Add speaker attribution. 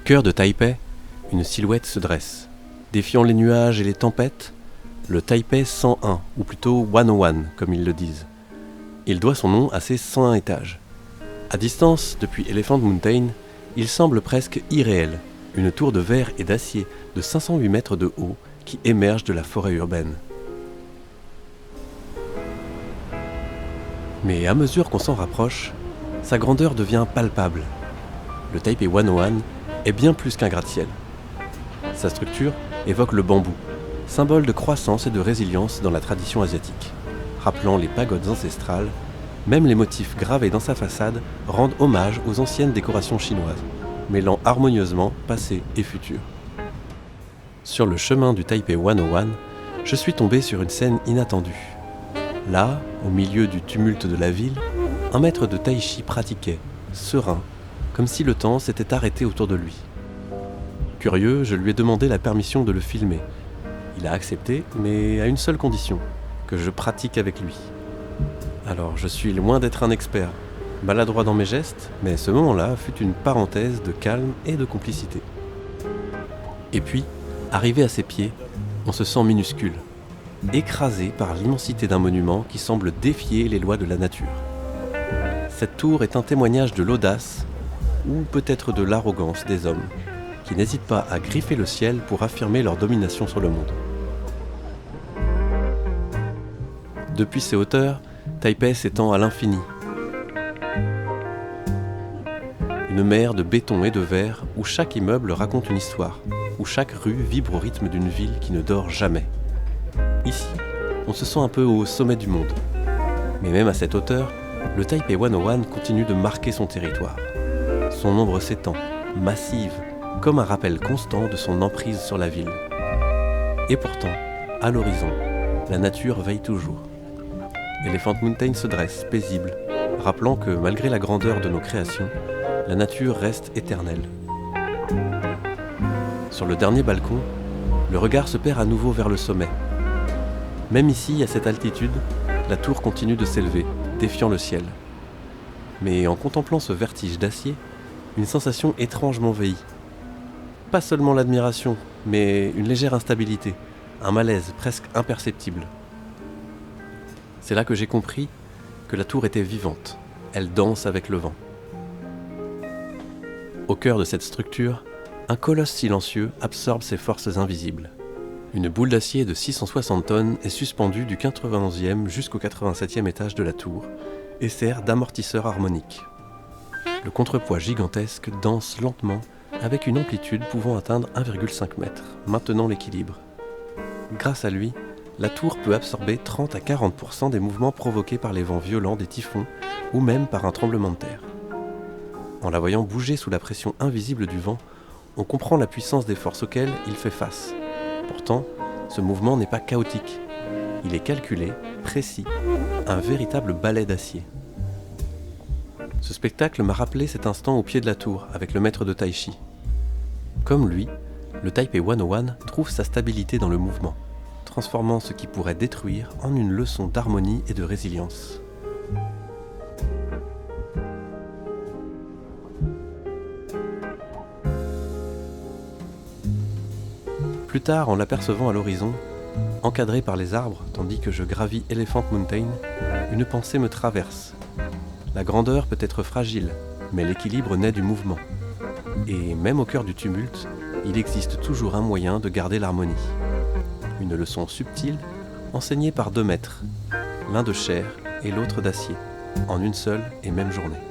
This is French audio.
Speaker 1: cœur de Taipei, une silhouette se dresse. Défiant les nuages et les tempêtes, le Taipei 101, ou plutôt 101 comme ils le disent. Il doit son nom à ses 101 étages. À distance, depuis Elephant Mountain, il semble presque irréel, une tour de verre et d'acier de 508 mètres de haut qui émerge de la forêt urbaine. Mais à mesure qu'on s'en rapproche, sa grandeur devient palpable. Le Taipei 101 est bien plus qu'un gratte-ciel. Sa structure évoque le bambou, symbole de croissance et de résilience dans la tradition asiatique. Rappelant les pagodes ancestrales, même les motifs gravés dans sa façade rendent hommage aux anciennes décorations chinoises, mêlant harmonieusement passé et futur. Sur le chemin du Taipei 101, je suis tombé sur une scène inattendue. Là, au milieu du tumulte de la ville, un maître de tai chi pratiquait, serein, comme si le temps s'était arrêté autour de lui. Curieux, je lui ai demandé la permission de le filmer. Il a accepté, mais à une seule condition, que je pratique avec lui. Alors, je suis loin d'être un expert, maladroit dans mes gestes, mais ce moment-là fut une parenthèse de calme et de complicité. Et puis, arrivé à ses pieds, on se sent minuscule, écrasé par l'immensité d'un monument qui semble défier les lois de la nature. Cette tour est un témoignage de l'audace, ou peut-être de l'arrogance des hommes, qui n'hésitent pas à griffer le ciel pour affirmer leur domination sur le monde. Depuis ses hauteurs, Taipei s'étend à l'infini. Une mer de béton et de verre où chaque immeuble raconte une histoire, où chaque rue vibre au rythme d'une ville qui ne dort jamais. Ici, on se sent un peu au sommet du monde. Mais même à cette hauteur, le Taipei 101 continue de marquer son territoire. Son ombre s'étend, massive, comme un rappel constant de son emprise sur la ville. Et pourtant, à l'horizon, la nature veille toujours. Elephant Mountain se dresse, paisible, rappelant que malgré la grandeur de nos créations, la nature reste éternelle. Sur le dernier balcon, le regard se perd à nouveau vers le sommet. Même ici, à cette altitude, la tour continue de s'élever, défiant le ciel. Mais en contemplant ce vertige d'acier, une sensation étrange m'envahit. Pas seulement l'admiration, mais une légère instabilité, un malaise presque imperceptible. C'est là que j'ai compris que la tour était vivante, elle danse avec le vent. Au cœur de cette structure, un colosse silencieux absorbe ses forces invisibles. Une boule d'acier de 660 tonnes est suspendue du 91e jusqu'au 87e étage de la tour et sert d'amortisseur harmonique. Le contrepoids gigantesque danse lentement avec une amplitude pouvant atteindre 1,5 m, maintenant l'équilibre. Grâce à lui, la tour peut absorber 30 à 40% des mouvements provoqués par les vents violents des typhons ou même par un tremblement de terre. En la voyant bouger sous la pression invisible du vent, on comprend la puissance des forces auxquelles il fait face. Pourtant, ce mouvement n'est pas chaotique. Il est calculé, précis, un véritable ballet d'acier. Ce spectacle m'a rappelé cet instant au pied de la tour avec le maître de tai chi. Comme lui, le Taipei 101 trouve sa stabilité dans le mouvement, transformant ce qui pourrait détruire en une leçon d'harmonie et de résilience. Plus tard, en l'apercevant à l'horizon, encadré par les arbres tandis que je gravis Elephant Mountain, une pensée me traverse. La grandeur peut être fragile, mais l'équilibre naît du mouvement. Et même au cœur du tumulte, il existe toujours un moyen de garder l'harmonie. Une leçon subtile, enseignée par 2 maîtres, l'un de chair et l'autre d'acier, en une seule et même journée.